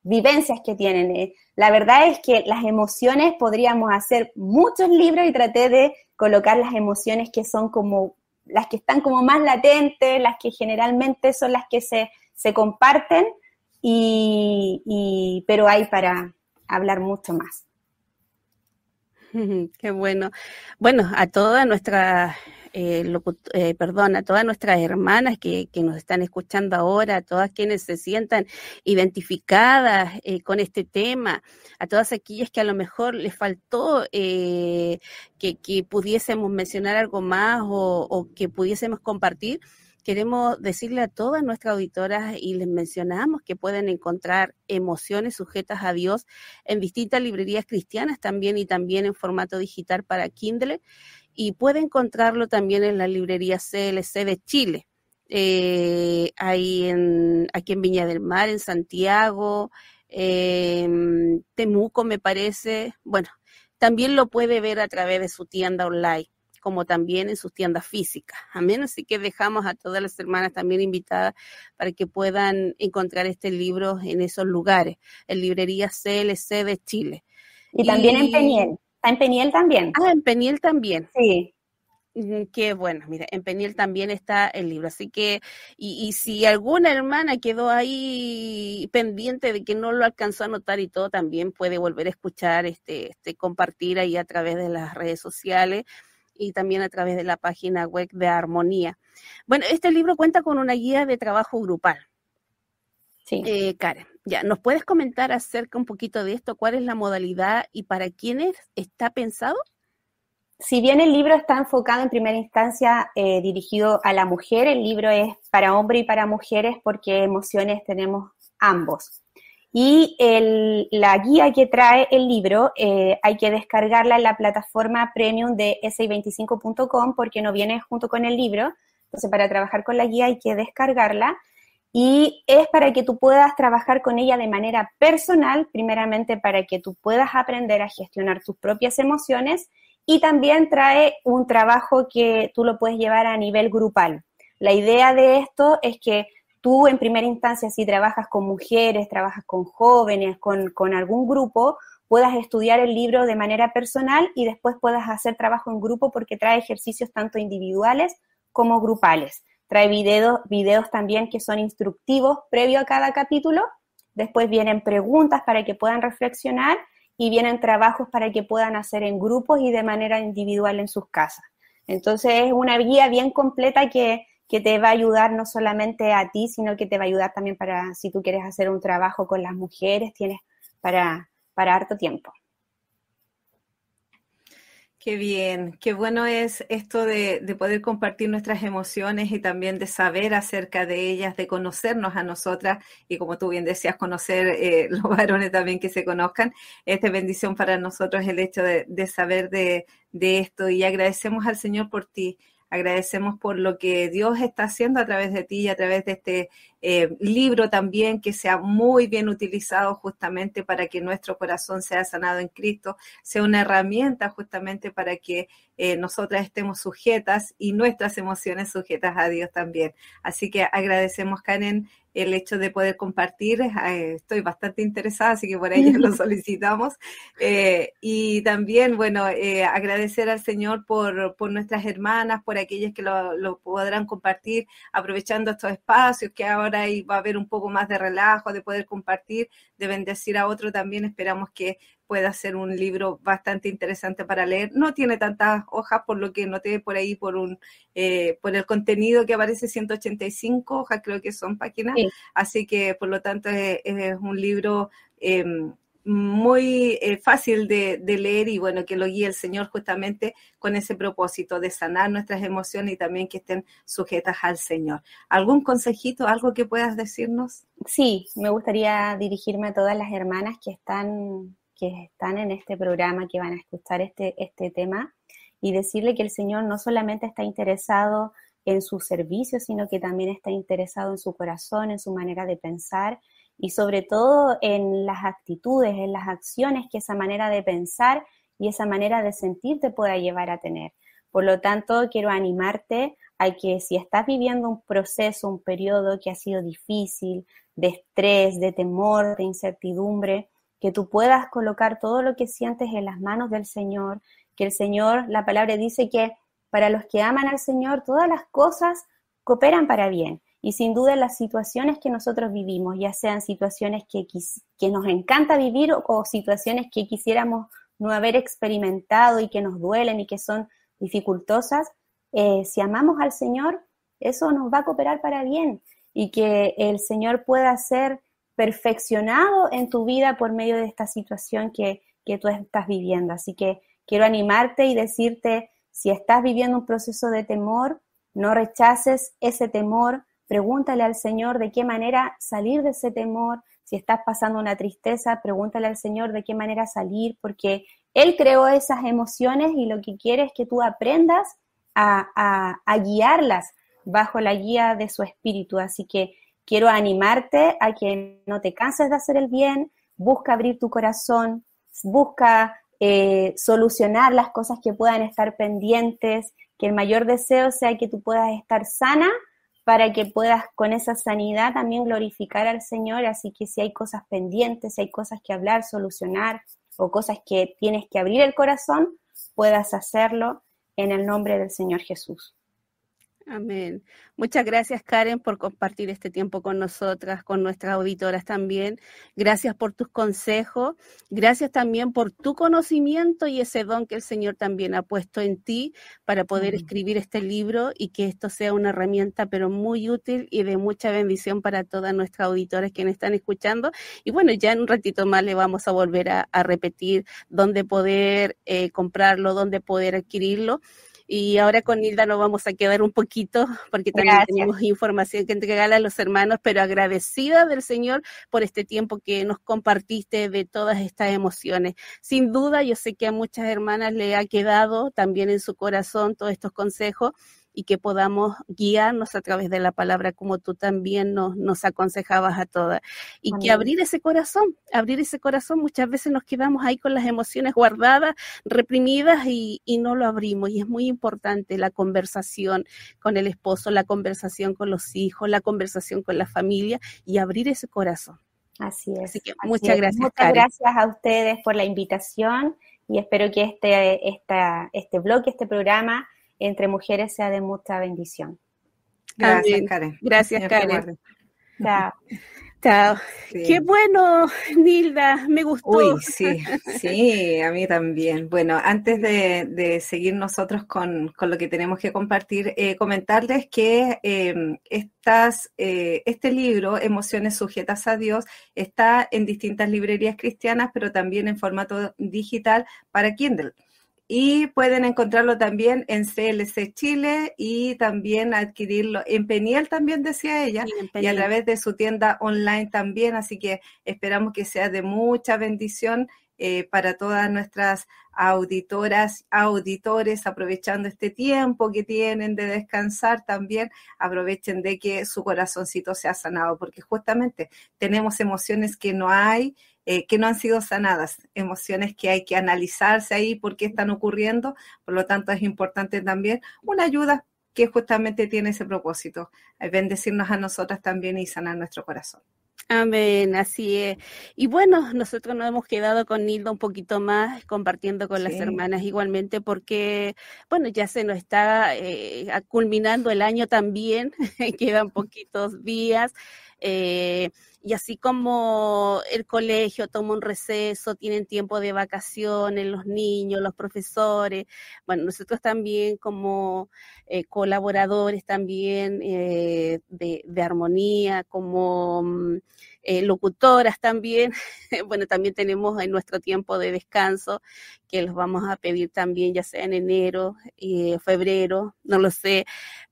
vivencias que tienen. La verdad es que las emociones, podríamos hacer muchos libros y traté de colocar las emociones que son como las que están como más latentes, las que generalmente son las que se comparten, pero hay para hablar mucho más. Qué bueno. Bueno, a todas nuestras a todas nuestras hermanas que nos están escuchando ahora, a todas quienes se sientan identificadas con este tema, a todas aquellas que a lo mejor les faltó que pudiésemos mencionar algo más o que pudiésemos compartir, queremos decirle a todas nuestras auditoras y les mencionamos que pueden encontrar Emociones sujetas a Dios en distintas librerías cristianas también y también en formato digital para Kindle. Y puede encontrarlo también en la librería CLC de Chile, aquí en Viña del Mar, en Santiago, Temuco me parece. Bueno, también lo puede ver a través de su tienda online, como también en sus tiendas físicas. Amén. Así que dejamos a todas las hermanas también invitadas para que puedan encontrar este libro en esos lugares, en librería CLC de Chile. Y también en Peniel. ¿Está en Peniel también? Ah, en Peniel también. Sí. Qué bueno, mira, en Peniel también está el libro, así que, y si alguna hermana quedó ahí pendiente de que no lo alcanzó a anotar y todo, también puede volver a escuchar, compartir ahí a través de las redes sociales y también a través de la página web de Armonía. Bueno, este libro cuenta con una guía de trabajo grupal. Sí. Karen, ya, ¿nos puedes comentar acerca un poquito de esto? ¿Cuál es la modalidad y para quiénes está pensado? Si bien el libro está enfocado en primera instancia dirigido a la mujer, el libro es para hombre y para mujeres porque emociones tenemos ambos. Y la guía que trae el libro hay que descargarla en la plataforma premium de si25.com porque no viene junto con el libro. Entonces, para trabajar con la guía hay que descargarla. Y es para que tú puedas trabajar con ella de manera personal, primeramente para que tú puedas aprender a gestionar tus propias emociones, y también trae un trabajo que tú lo puedes llevar a nivel grupal. La idea de esto es que tú en primera instancia, si trabajas con mujeres, trabajas con jóvenes, con algún grupo, puedas estudiar el libro de manera personal y después puedas hacer trabajo en grupo porque trae ejercicios tanto individuales como grupales. Trae videos también que son instructivos previo a cada capítulo. Después vienen preguntas para que puedan reflexionar y vienen trabajos para que puedan hacer en grupos y de manera individual en sus casas. Entonces es una guía bien completa que te va a ayudar no solamente a ti, sino que te va a ayudar también para, si tú quieres hacer un trabajo con las mujeres, tienes para harto tiempo. Qué bien, qué bueno es esto de poder compartir nuestras emociones y también de saber acerca de ellas, de conocernos a nosotras y como tú bien decías, conocer los varones también que se conozcan. Es de bendición para nosotros el hecho de saber de esto y agradecemos al Señor por ti. Agradecemos por lo que Dios está haciendo a través de ti y a través de este libro también, que sea muy bien utilizado justamente para que nuestro corazón sea sanado en Cristo, sea una herramienta justamente para que nosotras estemos sujetas y nuestras emociones sujetas a Dios también. Así que agradecemos, Karen, el hecho de poder compartir. Estoy bastante interesada, así que por ello lo solicitamos. Y también, bueno, agradecer al Señor por nuestras hermanas, por aquellas que lo podrán compartir, aprovechando estos espacios que ahora va a haber un poco más de relajo, de poder compartir, de bendecir a otro también. Esperamos que pueda ser un libro bastante interesante para leer. No tiene tantas hojas, por lo que noté por ahí, por el contenido que aparece, 185 hojas, creo que son páginas. Sí. Así que, por lo tanto, es un libro muy fácil de leer y bueno, que lo guíe el Señor justamente con ese propósito de sanar nuestras emociones y también que estén sujetas al Señor. ¿Algún consejito, algo que puedas decirnos? Sí, me gustaría dirigirme a todas las hermanas que están en este programa, que van a escuchar este tema, y decirle que el Señor no solamente está interesado en su servicio, sino que también está interesado en su corazón, en su manera de pensar, y sobre todo en las actitudes, en las acciones que esa manera de pensar y esa manera de sentir te pueda llevar a tener. Por lo tanto, quiero animarte a que si estás viviendo un proceso, un periodo que ha sido difícil, de estrés, de temor, de incertidumbre, que tú puedas colocar todo lo que sientes en las manos del Señor, que el Señor, la palabra dice que para los que aman al Señor, todas las cosas cooperan para bien. Y sin duda las situaciones que nosotros vivimos, ya sean situaciones que nos encanta vivir o situaciones que quisiéramos no haber experimentado y que nos duelen y que son dificultosas, si amamos al Señor, eso nos va a cooperar para bien y que el Señor pueda ser perfeccionado en tu vida por medio de esta situación que tú estás viviendo. Así que quiero animarte y decirte, si estás viviendo un proceso de temor, no rechaces ese temor, pregúntale al Señor de qué manera salir de ese temor. Si estás pasando una tristeza, pregúntale al Señor de qué manera salir, porque Él creó esas emociones y lo que quiere es que tú aprendas a guiarlas bajo la guía de su espíritu. Así que quiero animarte a que no te canses de hacer el bien, busca abrir tu corazón, busca solucionar las cosas que puedan estar pendientes, que el mayor deseo sea que tú puedas estar sana para que puedas con esa sanidad también glorificar al Señor. Así que si hay cosas pendientes, si hay cosas que hablar, solucionar o cosas que tienes que abrir el corazón, puedas hacerlo en el nombre del Señor Jesús. Amén. Muchas gracias, Karen, por compartir este tiempo con nosotras, con nuestras auditoras también. Gracias por tus consejos. Gracias también por tu conocimiento y ese don que el Señor también ha puesto en ti para poder escribir este libro y que esto sea una herramienta, pero muy útil y de mucha bendición para todas nuestras auditoras que nos están escuchando. Y bueno, ya en un ratito más le vamos a volver a repetir dónde poder comprarlo, dónde poder adquirirlo. Y ahora con Nilda nos vamos a quedar un poquito porque también tenemos información que entregarle a los hermanos, pero agradecida del Señor por este tiempo que nos compartiste de todas estas emociones. Sin duda, yo sé que a muchas hermanas le ha quedado también en su corazón todos estos consejos y que podamos guiarnos a través de la palabra como tú también nos aconsejabas a todas. Y que abrir ese corazón, muchas veces nos quedamos ahí con las emociones guardadas, reprimidas y no lo abrimos. Y es muy importante la conversación con el esposo, la conversación con los hijos, la conversación con la familia y abrir ese corazón. Así es. Así que muchas gracias, muchas Karen. Gracias a ustedes por la invitación y espero que este blog, este programa entre mujeres sea de mucha bendición. Gracias, Amén. Karen. Gracias, Karen. Chao. Chao. Sí. Qué bueno, Nilda, me gustó. Uy, sí, a mí también. Bueno, antes de seguir nosotros con lo que tenemos que compartir, comentarles que este libro, Emociones Sujetas a Dios, está en distintas librerías cristianas, pero también en formato digital para Kindle. Y pueden encontrarlo también en CLC Chile y también adquirirlo en Peniel, también decía ella, y a través de su tienda online también. Así que esperamos que sea de mucha bendición para todas nuestras auditoras, auditores, aprovechando este tiempo que tienen de descansar también, aprovechen de que su corazoncito sea sanado, porque justamente tenemos emociones que no hay, que no han sido sanadas, emociones que hay que analizarse ahí por qué están ocurriendo, por lo tanto es importante también una ayuda que justamente tiene ese propósito, bendecirnos a nosotras también y sanar nuestro corazón. Amén, así es. Y bueno, nosotros nos hemos quedado con Nilda un poquito más, compartiendo con las hermanas igualmente, porque, bueno, ya se nos está culminando el año también, quedan poquitos días. Y así como el colegio toma un receso, tienen tiempo de vacaciones, los niños, los profesores, bueno, nosotros también como colaboradores también de armonía, como locutoras también, bueno, también tenemos en nuestro tiempo de descanso, que los vamos a pedir también, ya sea en enero, febrero, no lo sé,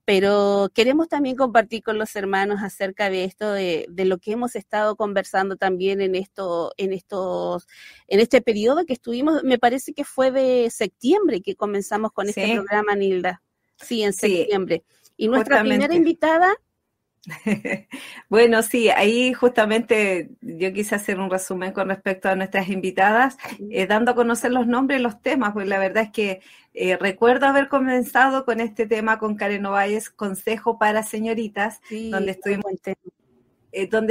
pero queremos también compartir con los hermanos acerca de esto, de lo que hemos estado conversando también en este periodo que estuvimos, me parece que fue de septiembre que comenzamos con este programa, Nilda. Sí, en septiembre. Y nuestra primera invitada. Bueno, sí, ahí justamente yo quise hacer un resumen con respecto a nuestras invitadas, dando a conocer los nombres y los temas, pues la verdad es que recuerdo haber comenzado con este tema con Karen Ovalles, Consejo para Señoritas, donde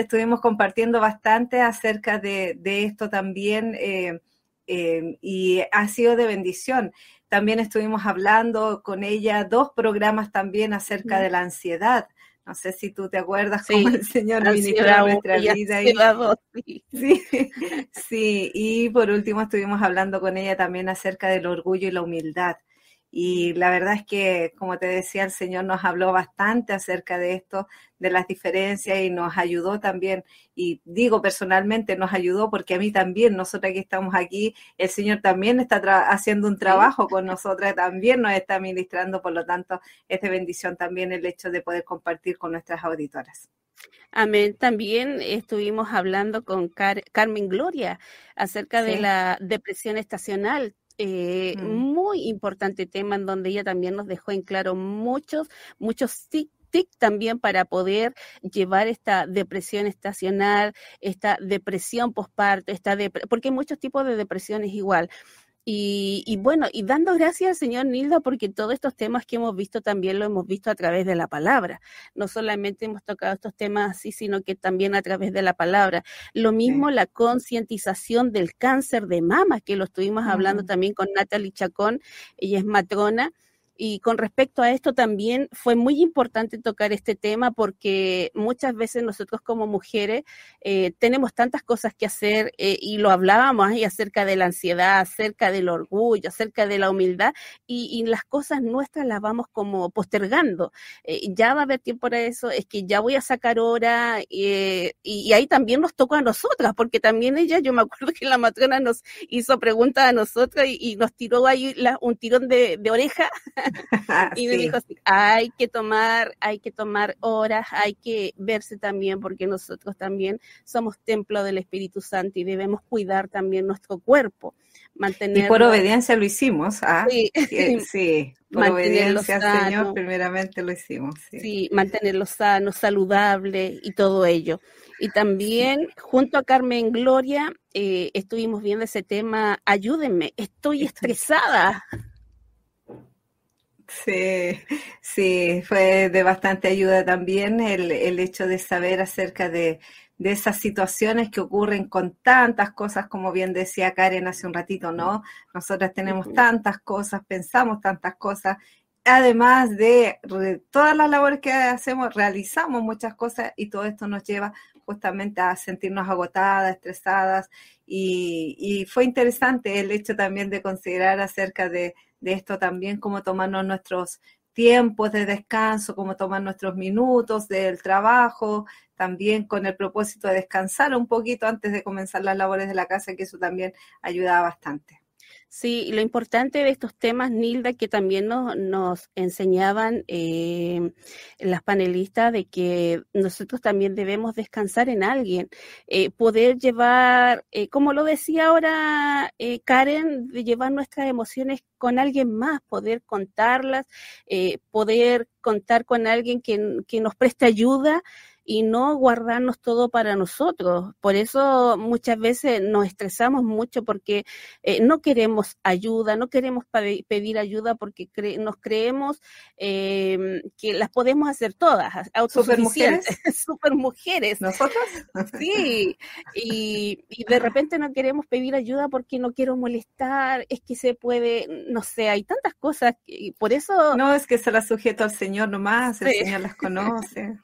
estuvimos compartiendo bastante acerca de esto también, y ha sido de bendición. También estuvimos hablando con ella 2 programas también acerca de la ansiedad. No sé si tú te acuerdas cómo el Señor ministró nuestra vida. Sí, y por último estuvimos hablando con ella también acerca del orgullo y la humildad. Y la verdad es que, como te decía, el Señor nos habló bastante acerca de esto, de las diferencias, y nos ayudó también. Y digo personalmente, nos ayudó porque a mí también, nosotras que estamos aquí, el Señor también está haciendo un trabajo con nosotras, también nos está ministrando, por lo tanto, es de bendición también el hecho de poder compartir con nuestras auditoras. Amén. También estuvimos hablando con Carmen Gloria acerca de la depresión estacional. Muy importante tema en donde ella también nos dejó en claro muchos tips también para poder llevar esta depresión estacional, esta depresión posparto, porque hay muchos tipos de depresiones igual. Y bueno, y dando gracias al Señor, Nilda, porque todos estos temas que hemos visto también lo hemos visto a través de la palabra. No solamente hemos tocado estos temas así, sino que también a través de la palabra. Lo mismo la concientización del cáncer de mama, que lo estuvimos hablando también con Natalie Chacón, ella es matrona. Y con respecto a esto también fue muy importante tocar este tema porque muchas veces nosotros como mujeres tenemos tantas cosas que hacer y lo hablábamos ahí acerca de la ansiedad, acerca del orgullo, acerca de la humildad y las cosas nuestras las vamos como postergando. Ya va a haber tiempo para eso, es que ya voy a sacar hora y ahí también nos tocó a nosotras porque también ella, yo me acuerdo que la matrona nos hizo preguntas a nosotras y nos tiró ahí un tirón de oreja. Y me dijo así, hay que tomar horas, hay que verse también porque nosotros también somos templo del Espíritu Santo y debemos cuidar también nuestro cuerpo. Y por obediencia lo hicimos, por obediencia al Señor primeramente lo hicimos. Sí, mantenerlo sano, saludable y todo ello. Y también junto a Carmen Gloria estuvimos viendo ese tema, ayúdenme, estoy estresada. Sí, fue de bastante ayuda también el hecho de saber acerca de esas situaciones que ocurren con tantas cosas, como bien decía Karen hace un ratito, ¿no? Nosotras tenemos tantas cosas, pensamos tantas cosas, además de todas las labores que hacemos, realizamos muchas cosas y todo esto nos lleva justamente a sentirnos agotadas, estresadas y fue interesante el hecho también de considerar acerca de esto también, cómo tomarnos nuestros tiempos de descanso, cómo tomar nuestros minutos del trabajo, también con el propósito de descansar un poquito antes de comenzar las labores de la casa, que eso también ayudaba bastante. Sí, y lo importante de estos temas, Nilda, que también nos enseñaban las panelistas, de que nosotros también debemos descansar en alguien, poder llevar, como lo decía ahora Karen, de llevar nuestras emociones con alguien más, poder contarlas, poder contar con alguien que nos preste ayuda, y no guardarnos todo para nosotros. Por eso muchas veces nos estresamos mucho porque no queremos ayuda, no queremos pedir ayuda porque nos creemos que las podemos hacer todas, autosuficientes. Supermujeres. ¿Nosotros? Sí, y de repente no queremos pedir ayuda porque no quiero molestar, es que se puede, no sé, hay tantas cosas, y por eso... No, es que se las sujeto al Señor nomás, el Señor las conoce.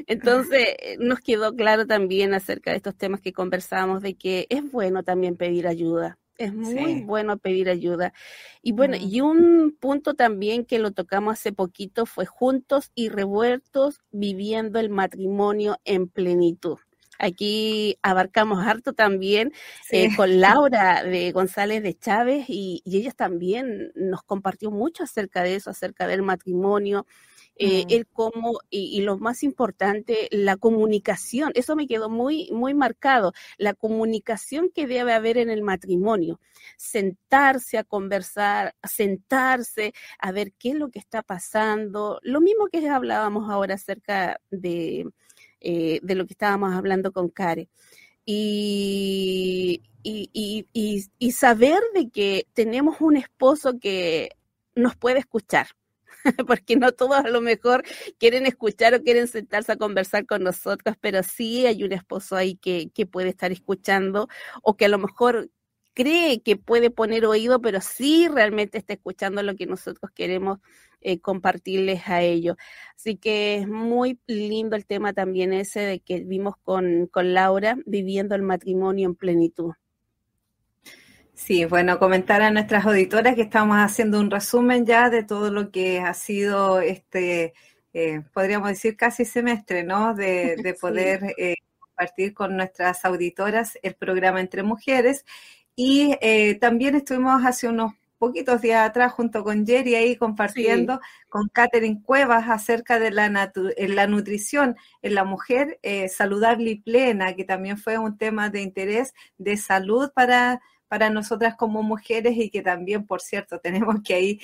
Entonces, Entonces, nos quedó claro también acerca de estos temas que conversábamos, de que es bueno también pedir ayuda. Es muy bueno pedir ayuda. Y bueno, y un punto también que lo tocamos hace poquito fue juntos y revueltos viviendo el matrimonio en plenitud. Aquí abarcamos harto también con Laura de González de Chávez y ella también nos compartió mucho acerca de eso, acerca del matrimonio, el cómo, y lo más importante, la comunicación. Eso me quedó muy, muy marcado, la comunicación que debe haber en el matrimonio. Sentarse a conversar, sentarse a ver qué es lo que está pasando. Lo mismo que hablábamos ahora acerca de lo que estábamos hablando con Karen. Y saber de que tenemos un esposo que nos puede escuchar, porque no todos a lo mejor quieren escuchar o quieren sentarse a conversar con nosotros, pero sí hay un esposo ahí que puede estar escuchando, o que a lo mejor cree que puede poner oído, pero sí realmente está escuchando lo que nosotros queremos compartirles a ellos. Así que es muy lindo el tema también ese de que vimos con Laura, viviendo el matrimonio en plenitud. Sí, bueno, comentar a nuestras auditoras que estamos haciendo un resumen ya de todo lo que ha sido podríamos decir casi semestre, ¿no? De poder compartir con nuestras auditoras el programa Entre Mujeres. Y también estuvimos hace unos poquitos días atrás junto con Jerry ahí compartiendo con Catherine Cuevas acerca de la nutrición en la mujer saludable y plena, que también fue un tema de interés de salud para nosotras como mujeres, y que también, por cierto, tenemos que ahí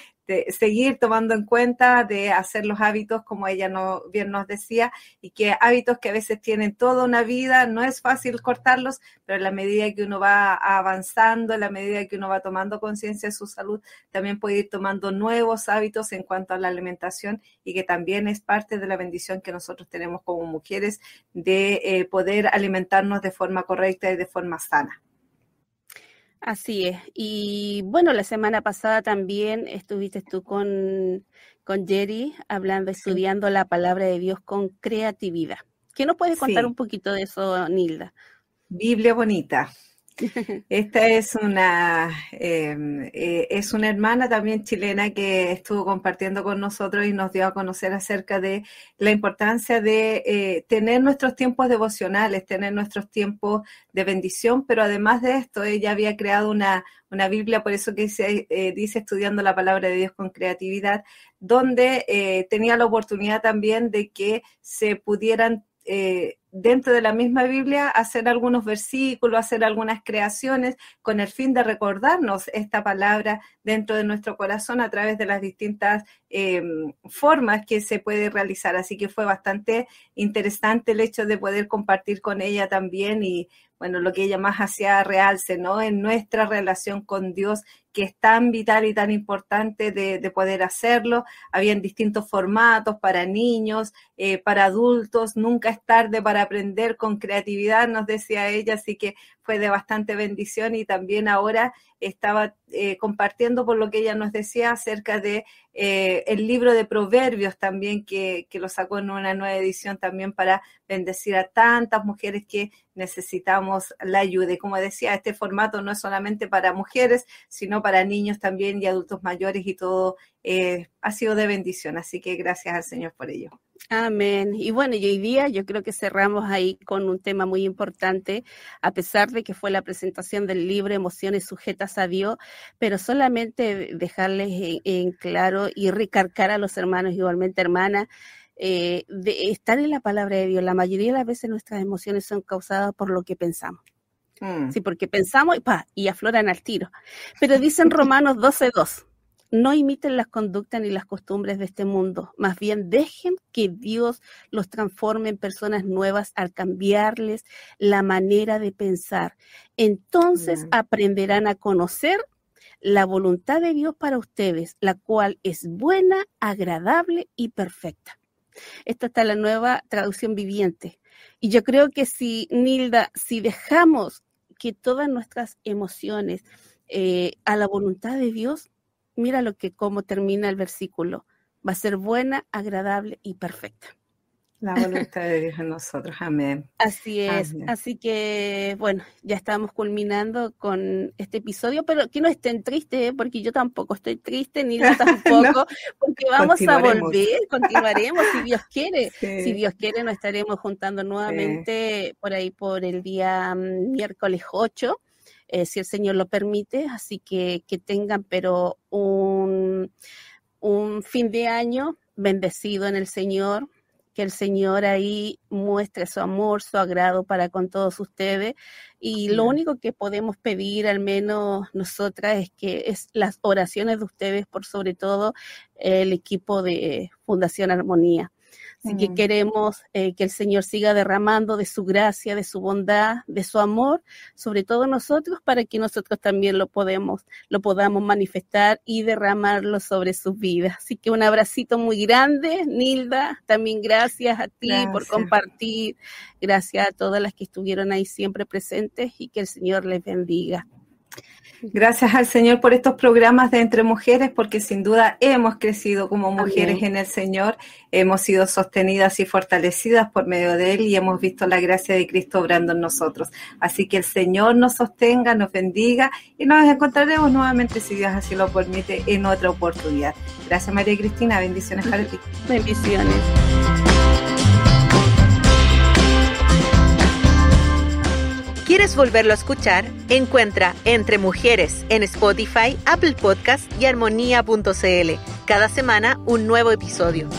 seguir tomando en cuenta de hacer los hábitos, como ella bien nos decía, y que hábitos que a veces tienen toda una vida, no es fácil cortarlos, pero en la medida que uno va avanzando, en la medida que uno va tomando conciencia de su salud, también puede ir tomando nuevos hábitos en cuanto a la alimentación, y que también es parte de la bendición que nosotros tenemos como mujeres de poder alimentarnos de forma correcta y de forma sana. Así es. Y bueno, la semana pasada también estuviste tú con Jerry hablando, estudiando la palabra de Dios con creatividad. ¿Qué nos puedes contar un poquito de eso, Nilda? Biblia bonita. Esta es una hermana también chilena que estuvo compartiendo con nosotros y nos dio a conocer acerca de la importancia de tener nuestros tiempos devocionales, tener nuestros tiempos de bendición, pero además de esto, ella había creado una Biblia, por eso que dice estudiando la palabra de Dios con creatividad, donde tenía la oportunidad también de que se pudieran dentro de la misma Biblia hacer algunos versículos, hacer algunas creaciones con el fin de recordarnos esta palabra dentro de nuestro corazón a través de las distintas formas que se puede realizar. Así que fue bastante interesante el hecho de poder compartir con ella también, y bueno, lo que ella más hacía realce, ¿no? En nuestra relación con Dios, que es tan vital y tan importante de poder hacerlo. Habían distintos formatos para niños, para adultos. Nunca es tarde para aprender con creatividad, nos decía ella, así que fue de bastante bendición. Y también ahora estaba compartiendo, por lo que ella nos decía, acerca de el libro de Proverbios también, que lo sacó en una nueva edición también para bendecir a tantas mujeres que necesitamos la ayuda. Y como decía, este formato no es solamente para mujeres, sino para niños también y adultos mayores, y todo ha sido de bendición. Así que gracias al Señor por ello. Amén. Y bueno, y hoy día yo creo que cerramos ahí con un tema muy importante, a pesar de que fue la presentación del libro Emociones sujetas a Dios, pero solamente dejarles en claro y recargar a los hermanos, igualmente hermanas, de estar en la palabra de Dios. La mayoría de las veces nuestras emociones son causadas por lo que pensamos. Sí, porque pensamos y afloran al tiro. Pero dicen Romanos 12:2. No imiten las conductas ni las costumbres de este mundo, más bien dejen que Dios los transforme en personas nuevas al cambiarles la manera de pensar. Entonces aprenderán a conocer la voluntad de Dios para ustedes, la cual es buena, agradable y perfecta. Esta está la nueva traducción viviente. Y yo creo que Nilda, si dejamos que todas nuestras emociones a la voluntad de Dios, mira cómo termina el versículo. Va a ser buena, agradable y perfecta. La voluntad de Dios en nosotros. Amén. Así es. Amén. Así que, bueno, ya estamos culminando con este episodio, pero que no estén tristes, porque yo tampoco estoy triste, ni yo tampoco, No, porque vamos a continuaremos. volver, continuaremos si Dios quiere. Sí. Si Dios quiere, nos estaremos juntando nuevamente por ahí por el día miércoles 8, si el Señor lo permite. Así que tengan, pero un fin de año bendecido en el Señor, que el Señor ahí muestre su amor, su agrado para con todos ustedes. Y lo único que podemos pedir, al menos nosotras, es las oraciones de ustedes, por sobre todo el equipo de Fundación Armonía. Así que queremos que el Señor siga derramando de su gracia, de su bondad, de su amor, sobre todo nosotros, para que nosotros también lo podamos manifestar y derramarlo sobre sus vidas. Así que un abracito muy grande, Nilda, también gracias a ti por compartir, gracias a todas las que estuvieron ahí siempre presentes y que el Señor les bendiga. Gracias al Señor por estos programas de Entre Mujeres, porque sin duda hemos crecido como mujeres Amén. en el Señor, hemos sido sostenidas y fortalecidas por medio de Él y hemos visto la gracia de Cristo obrando en nosotros. Así que el Señor nos sostenga, nos bendiga y nos encontraremos nuevamente, si Dios así lo permite, en otra oportunidad. Gracias, María Cristina, bendiciones para ti. Bendiciones. ¿Quieres volverlo a escuchar? Encuentra Entre Mujeres en Spotify, Apple Podcast y armonía.cl. Cada semana un nuevo episodio.